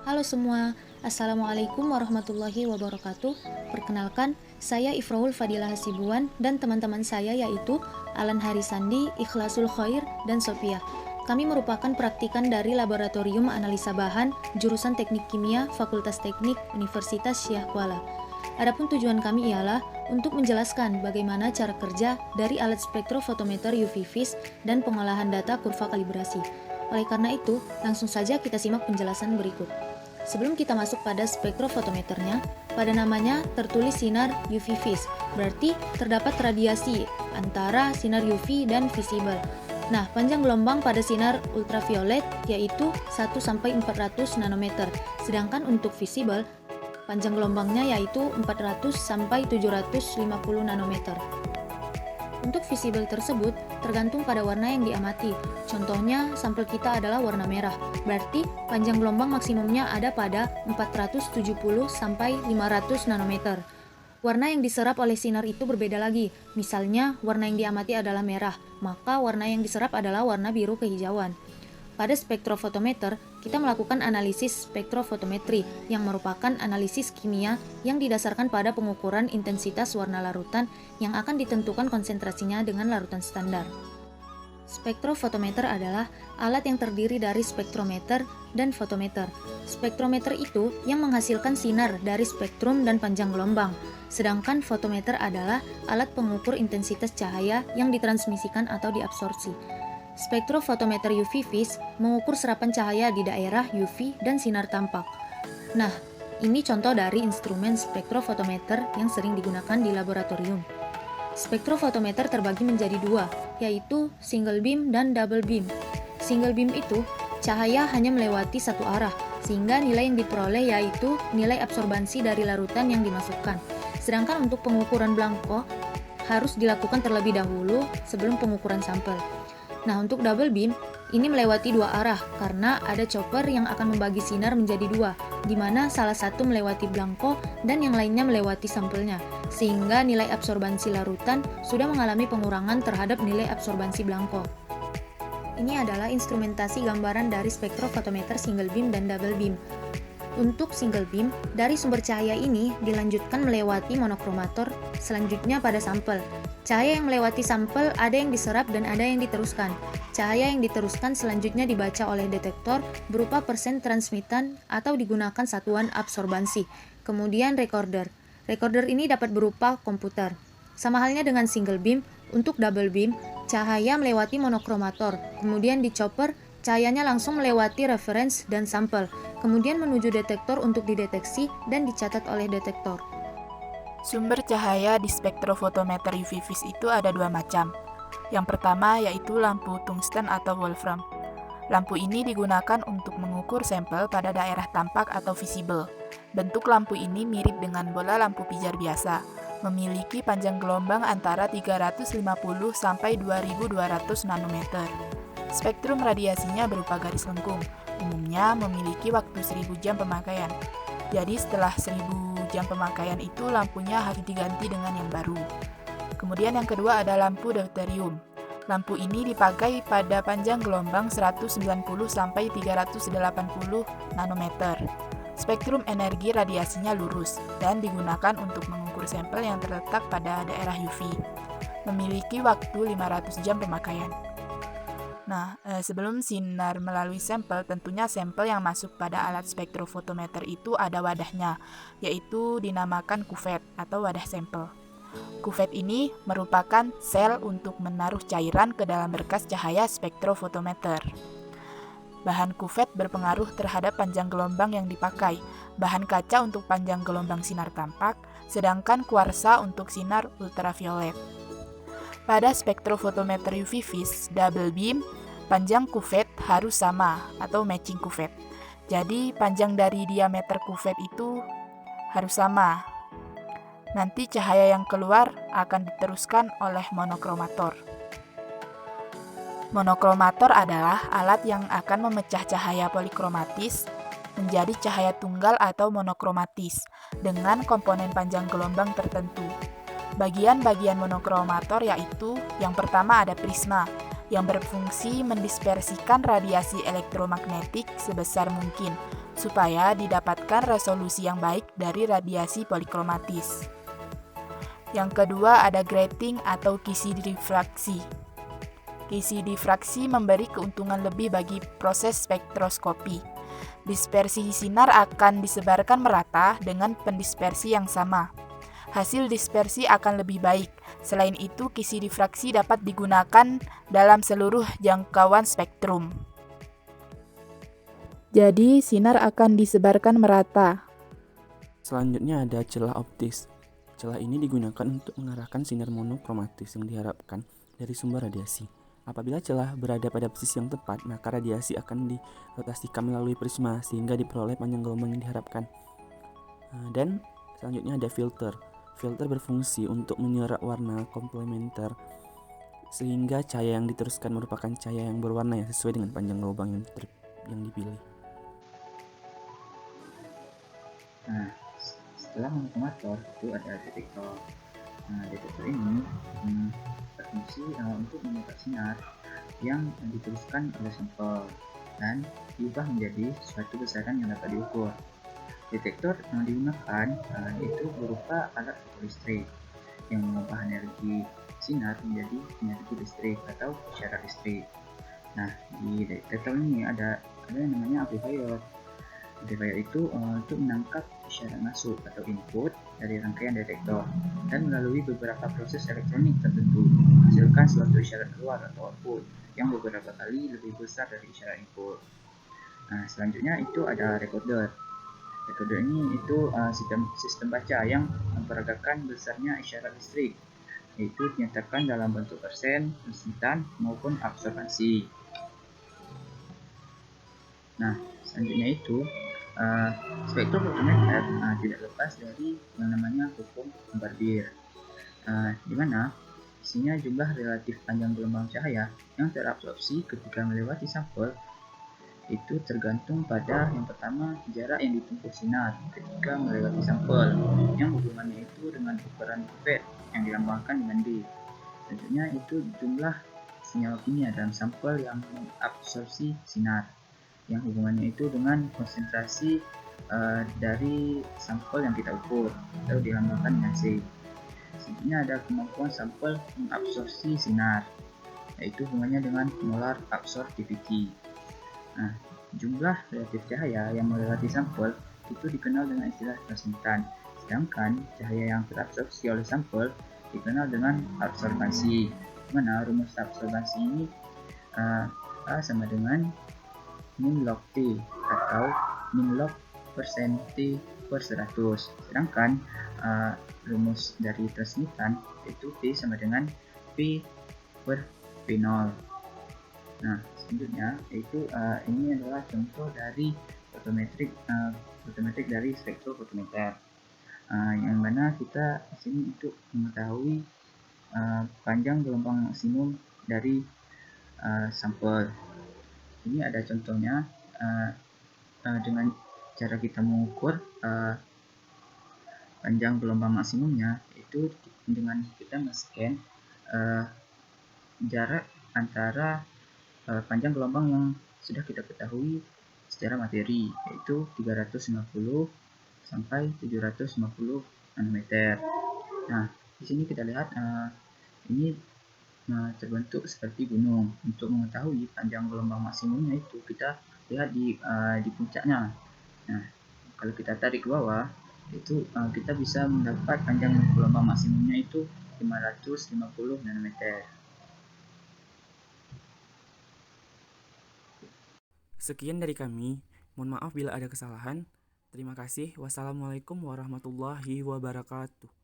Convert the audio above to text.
Halo semua, Assalamualaikum warahmatullahi wabarakatuh. Perkenalkan, saya Ifrahul Fadilah Hasibuan dan teman-teman saya yaitu Alan Harisandi, Ikhlasul Khair, dan Sophia. Kami merupakan praktikan dari Laboratorium Analisa Bahan, jurusan Teknik Kimia, Fakultas Teknik, Universitas Syekh Kuala. Adapun tujuan kami ialah untuk menjelaskan bagaimana cara kerja dari alat spektrofotometer UV vis dan pengolahan data kurva kalibrasi. Oleh karena itu, langsung saja kita simak penjelasan berikut. Sebelum kita masuk pada spektrofotometernya, pada namanya tertulis sinar UV vis, berarti terdapat radiasi antara sinar UV dan visible. Nah, panjang gelombang pada sinar ultraviolet yaitu 1-400 nanometer, sedangkan untuk visible, panjang gelombangnya yaitu 400-750 nanometer. Untuk visible tersebut tergantung pada warna yang diamati. Contohnya, sampel kita adalah warna merah. Berarti panjang gelombang maksimumnya ada pada 470-500 nanometer. Warna yang diserap oleh sinar itu berbeda lagi. Misalnya, warna yang diamati adalah merah, maka warna yang diserap adalah warna biru kehijauan. Pada spektrofotometer, kita melakukan analisis spektrofotometri yang merupakan analisis kimia yang didasarkan pada pengukuran intensitas warna larutan yang akan ditentukan konsentrasinya dengan larutan standar. Spektrofotometer adalah alat yang terdiri dari spektrometer dan fotometer. Spektrometer itu yang menghasilkan sinar dari spektrum dan panjang gelombang, sedangkan fotometer adalah alat pengukur intensitas cahaya yang ditransmisikan atau diabsorpsi. Spektrofotometer UV vis mengukur serapan cahaya di daerah UV dan sinar tampak. Nah, ini contoh dari instrumen spektrofotometer yang sering digunakan di laboratorium. Spektrofotometer terbagi menjadi dua, yaitu single beam dan double beam. Single beam itu, cahaya hanya melewati satu arah, sehingga nilai yang diperoleh yaitu nilai absorbansi dari larutan yang dimasukkan. Sedangkan untuk pengukuran blanko, harus dilakukan terlebih dahulu sebelum pengukuran sampel. Nah, untuk double beam, ini melewati dua arah karena ada chopper yang akan membagi sinar menjadi dua, di mana salah satu melewati blanko dan yang lainnya melewati sampelnya, sehingga nilai absorbansi larutan sudah mengalami pengurangan terhadap nilai absorbansi blanko. Ini adalah instrumentasi gambaran dari spektrofotometer single beam dan double beam. Untuk single beam, dari sumber cahaya ini dilanjutkan melewati monokromator, selanjutnya pada sampel. Cahaya yang melewati sampel ada yang diserap dan ada yang diteruskan. Cahaya yang diteruskan selanjutnya dibaca oleh detektor berupa persen transmitan atau digunakan satuan absorbansi. Kemudian recorder. Recorder ini dapat berupa komputer. Sama halnya dengan single beam, untuk double beam, cahaya melewati monokromator. Kemudian di chopper, cahayanya langsung melewati reference dan sampel. Kemudian menuju detektor untuk dideteksi dan dicatat oleh detektor. Sumber cahaya di spektrofotometer UV vis itu ada dua macam. Yang pertama yaitu lampu tungsten atau wolfram. Lampu ini digunakan untuk mengukur sampel pada daerah tampak atau visible. Bentuk lampu ini mirip dengan bola lampu pijar biasa, memiliki panjang gelombang antara 350 sampai 2200 nanometer. Spektrum radiasinya berupa garis lengkung, umumnya memiliki waktu 1000 jam pemakaian. Jadi setelah 1000 jam pemakaian itu lampunya harus diganti dengan yang baru. Kemudian yang kedua ada lampu deuterium. Lampu ini dipakai pada panjang gelombang 190 sampai 380 nanometer. Spektrum energi radiasinya lurus dan digunakan untuk mengukur sampel yang terletak pada daerah UV. Memiliki waktu 500 jam pemakaian. Nah, sebelum sinar melalui sampel, tentunya sampel yang masuk pada alat spektrofotometer itu ada wadahnya, yaitu dinamakan kuvet atau wadah sampel. Kuvet ini merupakan sel untuk menaruh cairan ke dalam berkas cahaya spektrofotometer. Bahan kuvet berpengaruh terhadap panjang gelombang yang dipakai, bahan kaca untuk panjang gelombang sinar tampak, sedangkan kuarsa untuk sinar ultraviolet. Pada spektrofotometer UV vis double beam, panjang kuvet harus sama atau matching kuvet. Jadi panjang dari diameter kuvet itu harus sama. Nanti cahaya yang keluar akan diteruskan oleh monokromator. Monokromator adalah alat yang akan memecah cahaya polikromatis menjadi cahaya tunggal atau monokromatis dengan komponen panjang gelombang tertentu. Bagian-bagian monokromator yaitu yang pertama ada prisma yang berfungsi mendispersikan radiasi elektromagnetik sebesar mungkin supaya didapatkan resolusi yang baik dari radiasi polikromatis. Yang kedua ada grating atau kisi difraksi. Kisi difraksi memberi keuntungan lebih bagi proses spektroskopi. Dispersi sinar akan disebarkan merata dengan pendispersi yang sama. Hasil dispersi akan lebih baik. Selain itu, kisi difraksi dapat digunakan dalam seluruh jangkauan spektrum. Jadi, sinar akan disebarkan merata. Selanjutnya ada celah optis. Celah ini digunakan untuk mengarahkan sinar monokromatis yang diharapkan dari sumber radiasi. Apabila celah berada pada posisi yang tepat, maka radiasi akan dirotasikan melalui prisma sehingga diperoleh panjang gelombang yang diharapkan. Dan selanjutnya ada filter. Filter berfungsi untuk menyerap warna komplementer sehingga cahaya yang diteruskan merupakan cahaya yang berwarna yang sesuai dengan panjang gelombang yang dipilih. Nah, setelah monokromator itu ada detektor. Nah, detektor ini berfungsi untuk menangkap sinar yang diteruskan oleh sampel dan diubah menjadi suatu besaran yang dapat diukur. Detektor yang digunakan itu berupa alat fotoelektronik yang mengubah energi sinar menjadi energi listrik atau isyarat listrik. Nah, di detektor ini ada yang namanya amplifier. Amplifier itu untuk menangkap isyarat masuk atau input dari rangkaian detektor dan melalui beberapa proses elektronik tertentu menghasilkan suatu isyarat keluar atau output yang beberapa kali lebih besar dari isyarat input. Nah, selanjutnya itu ada recorder. Recorder ini itu sistem baca yang memperagakan besarnya isyarat listrik, yaitu dinyatakan dalam bentuk persen, transmitan maupun absorbansi. Nah, selanjutnya itu spektrofotometer tidak lepas dari yang namanya hukum Barbier, di mana isinya jumlah relatif panjang gelombang cahaya yang terabsorpsi ketika melewati sampel itu tergantung pada yang pertama jarak yang ditempuh sinar ketika melewati sampel yang hubungannya itu dengan ukuran pipet yang dilambangkan dengan D. Selanjutnya itu jumlah senyawa kimia dalam sampel yang mengabsorpsi sinar yang hubungannya itu dengan konsentrasi dari sampel yang kita ukur atau dilambangkan dengan C. Selanjutnya ada kemampuan sampel mengabsorpsi sinar, yaitu hubungannya dengan molar absorptivity. Nah, jumlah relatif cahaya yang melewati sampel itu dikenal dengan istilah transmitan, sedangkan cahaya yang terabsorpsi oleh sampel dikenal dengan absorbansi. Mana rumus absorbansi ini A sama dengan min log T atau min log persen T per 100. Sedangkan rumus dari transmitan itu P sama dengan P per P0. Nah, selanjutnya yaitu ini adalah contoh dari fotometrik dari spektrofotometer, yang mana kita di sini untuk mengetahui panjang gelombang maksimum dari sampel. Ini ada contohnya dengan cara kita mengukur panjang gelombang maksimumnya itu dengan kita men-scan jarak antara panjang gelombang yang sudah kita ketahui secara materi, yaitu 350 sampai 750 nanometer. Nah, di sini kita lihat ini terbentuk seperti gunung. Untuk mengetahui panjang gelombang maksimumnya itu kita lihat di puncaknya. Nah, kalau kita tarik ke bawah itu kita bisa mendapat panjang gelombang maksimumnya itu 550 nanometer. Sekian dari kami. Mohon maaf bila ada kesalahan. Terima kasih. Wassalamualaikum warahmatullahi wabarakatuh.